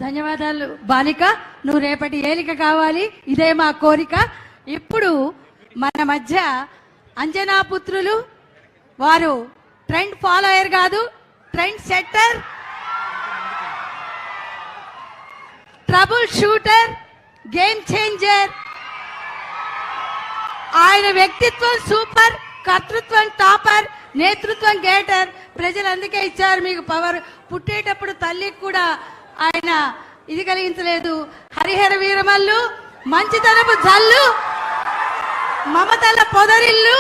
ధన్యవాదాలు బాలిక, నువ్వు రేపటి ఏలిక కావాలి, ఇదే మా కోరిక. ఇప్పుడు మన మధ్య అంజనా పుత్రులు, వారు ట్రెండ్ ఫాలోయర్ కాదు, trend setter, trouble shooter, game changer. ఆయన వ్యక్తిత్వం సూపర్, కర్తృత్వం టాపర్, నేతృత్వం గేటర్. ప్రజలు అందుకే ఇచ్చారు మీకు పవర్. పుట్టేటప్పుడు తల్లికి కూడా ఆయన ఇది కలిగించలేదు. హరిహర వీరమల్లు, మంచితనపు జల్లు, మమతల పొదరిల్లు,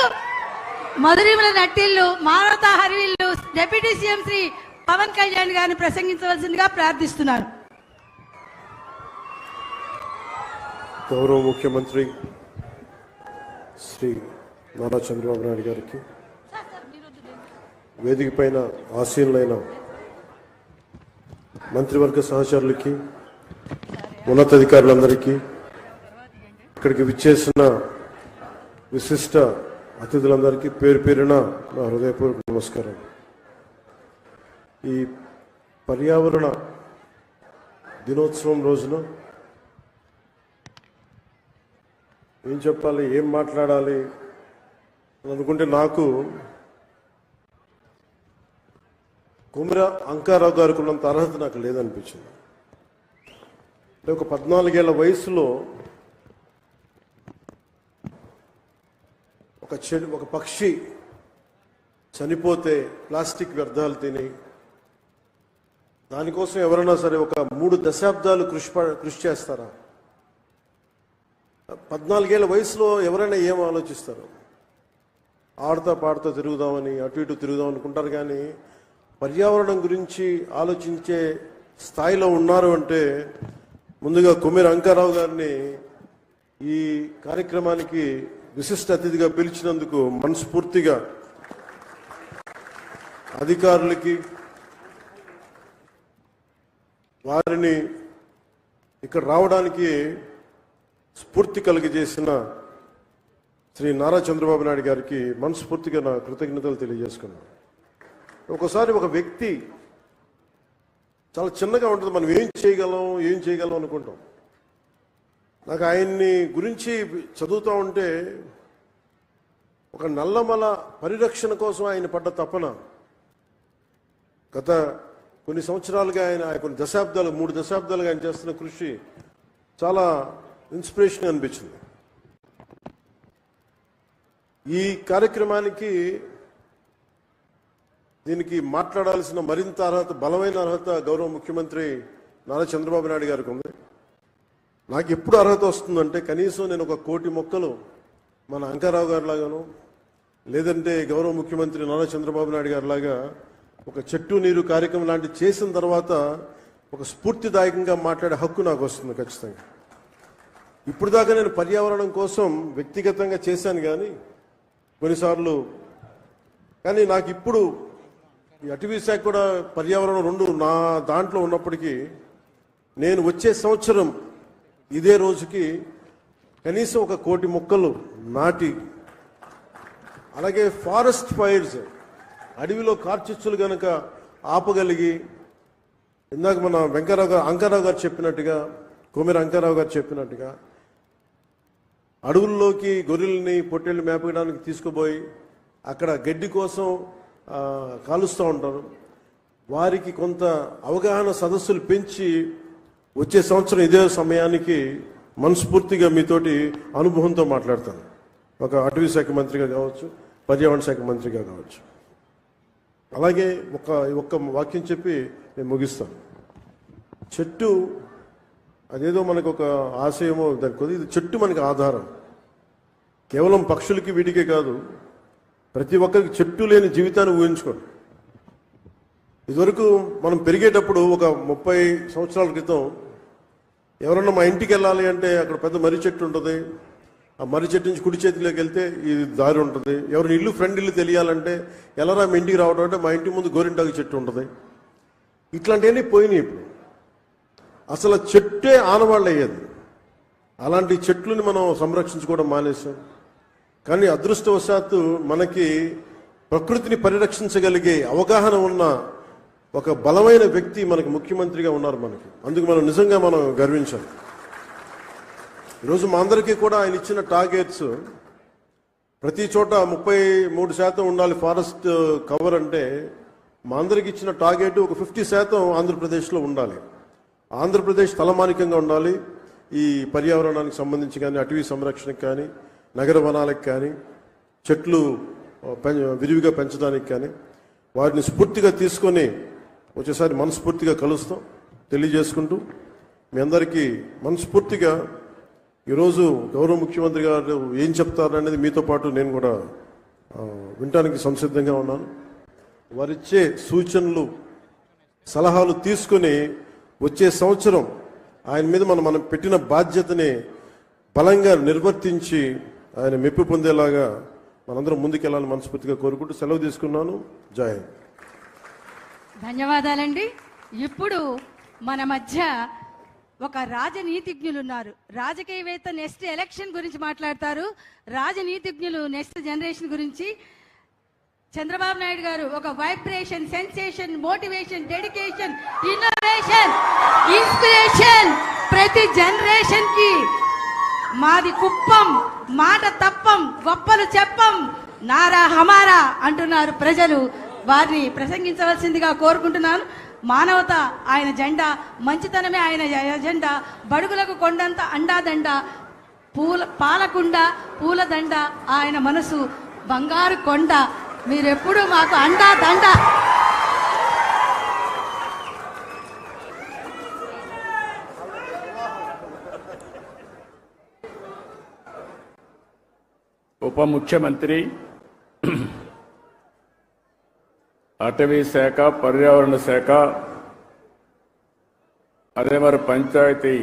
మధురిమల నట్టిల్లు, మానవతా హరివిల్లు డిప్యూటీ సీఎం శ్రీ పవన్ కళ్యాణ్ గారిని ప్రసంగించవలసిందిగా ప్రార్థిస్తున్నాను. గౌరవ ముఖ్యమంత్రి శ్రీ నారా చంద్రబాబు నాయుడు గారికి, వేదిక పైన ఆసీనులైన మంత్రివర్గ సహచరులకి, ఉన్నతాధికారులందరికీ, ఇక్కడికి విచ్చేసిన విశిష్ట అతిథులందరికీ పేరు పేరున నా హృదయపూర్వక నమస్కారం. ఈ పర్యావరణ దినోత్సవం రోజున ఏం చెప్పాలి, ఏం మాట్లాడాలి అని అనుకుంటే నాకు కుమ్ర అంకారావు గారికి ఉన్నంత అర్హత నాకు లేదనిపించింది. ఒక 14 ఏళ్ల వయసులో ఒక పక్షి చనిపోతే ప్లాస్టిక్ వ్యర్థాలు తిని దానికోసం ఎవరైనా సరే ఒక 3 దశాబ్దాలు కృషి చేస్తారా? 14 ఏళ్ల వయసులో ఎవరైనా ఏం ఆలోచిస్తారు? ఆడుతా పాడుతూ తిరుగుదామని, అటు ఇటు తిరుగుదాం అనుకుంటారు, కానీ పర్యావరణం గురించి ఆలోచించే స్థాయిలో ఉన్నారు అంటే ముందుగా కుమ్మేరు అంకారావు గారిని ఈ కార్యక్రమానికి విశిష్ట అతిథిగా పిలిచినందుకు మనస్ఫూర్తిగా అధికారులకి, వారిని ఇక్కడ రావడానికి స్ఫూర్తి కలిగజేసిన శ్రీ నారా చంద్రబాబు నాయుడు గారికి మనస్ఫూర్తిగా నా కృతజ్ఞతలు తెలియజేసుకున్నాను. ఒకసారి ఒక వ్యక్తి చాలా చిన్నగా ఉంటుంది, మనం ఏం చేయగలం అనుకుంటాం. నాకు ఆయన్ని గురించి చదువుతూ ఉంటే ఒక నల్లమల పరిరక్షణ కోసం ఆయన పడ్డ తపన, గత కొన్ని సంవత్సరాలుగా ఆయన కొన్ని దశాబ్దాలు 3 దశాబ్దాలుగా ఆయన చేస్తున్న కృషి చాలా ఇన్స్పిరేషన్ అనిపించింది. ఈ కార్యక్రమానికి దీనికి మాట్లాడాల్సిన మరింత అర్హత, బలమైన అర్హత గౌరవ ముఖ్యమంత్రి నారా చంద్రబాబు నాయుడు గారికి ఉంది. నాకు ఎప్పుడు అర్హత వస్తుందంటే కనీసం నేను 1 కోటి మొక్కలు మన అంకారావు గారి లాగాను, లేదంటే గౌరవ ముఖ్యమంత్రి నారా చంద్రబాబు నాయుడు గారి లాగా ఒక చెట్టు నీరు కార్యక్రమం లాంటివి చేసిన తర్వాత ఒక స్ఫూర్తిదాయకంగా మాట్లాడే హక్కు నాకు వస్తుంది ఖచ్చితంగా. ఇప్పుడు దాకా నేను పర్యావరణం కోసం వ్యక్తిగతంగా చేశాను కానీ కొన్నిసార్లు, కానీ నాకు ఇప్పుడు ఈ అటవీ శాఖ కూడా పర్యావరణం 2 నా దాంట్లో ఉన్నప్పటికీ నేను వచ్చే సంవత్సరం ఇదే రోజుకి కనీసం 1 కోటి మొక్కలు నాటి, అలాగే ఫారెస్ట్ ఫైర్స్, అడవిలో కార్చిచ్చులు కనుక ఆపగలిగి, ఇందాక మన అంకారావు గారు చెప్పినట్టుగా, కుమ్మేరు అంకారావు గారు చెప్పినట్టుగా అడవుల్లోకి గొర్రెల్ని పొట్టేళ్ళు మేపడానికి తీసుకుపోయి అక్కడ గడ్డి కోసం కాలుస్తూ ఉంటారు. వారికి కొంత అవగాహన సదస్సులు పెంచి వచ్చే సంవత్సరం ఇదే సమయానికి మనస్ఫూర్తిగా మీతోటి అనుభవంతో మాట్లాడతాను. ఒక అటవీ శాఖ మంత్రిగా కావచ్చు, పర్యావరణ శాఖ మంత్రిగా కావచ్చు. అలాగే ఒక్క వాక్యం చెప్పి నేను ముగిస్తాను. చెట్టు అదేదో మనకు ఒక ఆశయమో దానికి, ఇది చెట్టు మనకి ఆధారం. కేవలం పక్షులకి వీటికే కాదు, ప్రతి ఒక్కరికి చెట్టు లేని జీవితాన్ని ఊహించుకోండి. ఇదివరకు మనం పెరిగేటప్పుడు ఒక 30 సంవత్సరాల క్రితం ఎవరన్నా మా ఇంటికి వెళ్ళాలి అంటే అక్కడ పెద్ద మర్రి చెట్టు ఉంటుంది, ఆ మర్రి చెట్టు నుంచి కుడి చేతిలోకి వెళ్తే ఈ దారి ఉంటుంది. ఎవరిని ఇల్లు ఫ్రెండ్ ఇల్లు తెలియాలంటే ఎలారా మీ ఇంటికి రావడం అంటే మా ఇంటి ముందు గోరింటాకు చెట్టు ఉంటుంది. ఇట్లాంటివన్నీ పోయినాయి. ఇప్పుడు అసలు చెట్టే ఆనవాళ్ళు అయ్యేది. అలాంటి చెట్లని మనం సంరక్షించుకోవడం మానేసాం. కానీ అదృష్టవశాత్తు మనకి ప్రకృతిని పరిరక్షించగలిగే అవగాహన ఉన్న ఒక బలమైన వ్యక్తి మనకి ముఖ్యమంత్రిగా ఉన్నారు మనకి. అందుకు మనం నిజంగా మనం గర్వించాలి. ఈరోజు మా అందరికీ కూడా ఆయన ఇచ్చిన టార్గెట్స్ ప్రతి చోట 33% ఉండాలి ఫారెస్ట్ కవర్ అంటే, మా అందరికి ఇచ్చిన టార్గెట్ ఒక 50% ఆంధ్రప్రదేశ్లో ఉండాలి. ఆంధ్రప్రదేశ్ తలమానికంగా ఉండాలి. ఈ పర్యావరణానికి సంబంధించి కానీ, అటవీ సంరక్షణకు కానీ, నగర వనాలకు కానీ, చెట్లు విరివిగా పెంచడానికి కానీ, వాటిని స్ఫూర్తిగా తీసుకొని వచ్చేసారి మనస్ఫూర్తిగా కలుస్తాం తెలియజేసుకుంటూ, మీ అందరికీ మనస్ఫూర్తిగా ఈరోజు గౌరవ ముఖ్యమంత్రి గారు ఏం చెప్తారనేది మీతో పాటు నేను కూడా వినటానికి సంసిద్ధంగా ఉన్నాను. వారిచ్చే సూచనలు సలహాలు తీసుకుని వచ్చే సంవత్సరం ఆయన మీద మనం పెట్టిన బాధ్యతని బలంగా నిర్వర్తించి ఆయన మెప్పు పొందేలాగా మనందరం ముందుకెళ్లాలని మనస్ఫూర్తిగా కోరుకుంటూ సెలవు తీసుకున్నాను. జై హింద్. ధన్యవాదాలండి. ఇప్పుడు మన మధ్య ఒక రాజనీతిజ్ఞులు ఉన్నారు. రాజకీయవేత్త నెక్స్ట్ ఎలక్షన్ గురించి మాట్లాడతారు. రాజనీతిజ్ఞులు నెక్స్ట్ జనరేషన్ గురించి. చంద్రబాబు నాయుడు గారు ఒక vibration, sensation, motivation, dedication, innovation, inspiration ప్రతి జనరేషన్ కి. మాది కుప్పం, మాట తప్పం, గొప్పలు చెప్పం, నారా హమారా అంటున్నారు ప్రజలు. వారిని ప్రసంగించవలసిందిగా కోరుకుంటున్నాను. మానవత ఆయన జెండా, మంచితనమే ఆయన ఎజెండా, బడుగులకు కొండంత అండాదండ, పాలకుండ పూలదండ ఆయన మనసు బంగారు కొండ. మీరెప్పుడు మాకు అండా దండ. ఉప ముఖ్యమంత్రి, అటవీ శాఖ, పర్యావరణ శాఖ, అదే మరి పంచాయతీ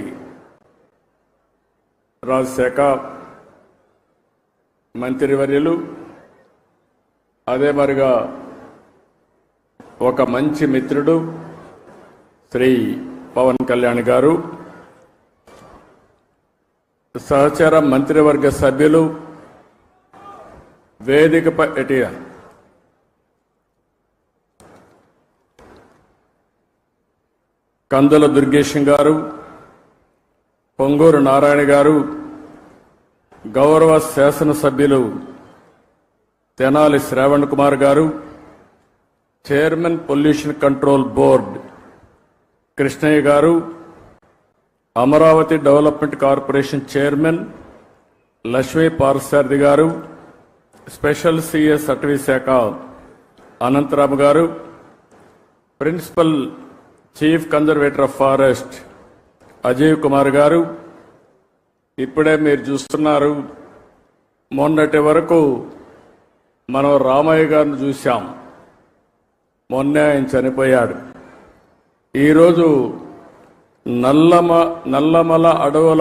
రాజ్ శాఖ మంత్రివర్యులు, అదే మరిగా ఒక మంచి మిత్రుడు శ్రీ పవన్ కళ్యాణ్ గారు, సహచర మంత్రివర్గ సభ్యులు, వేదికపై కందుల దుర్గేశం గారు, పొంగూరు నారాయణ గారు, గౌరవ శాసనసభ్యులు Tenali Sravan Kumar garu, chairman pollution control board Krishnaiah garu, Amaravati development corporation chairman Lakshmi Parthasarathi garu, special CS అటవీ శాఖ Anantharam garu, principal chief conservator of forest Ajay Kumar garu. ఇప్పుడే మీరు చూస్తున్నారు, మొన్నటి వరకు మనం రామయ్య గారిని చూశాం, మొన్నే ఆయన చనిపోయాడు. ఈరోజు నల్లమల అడవుల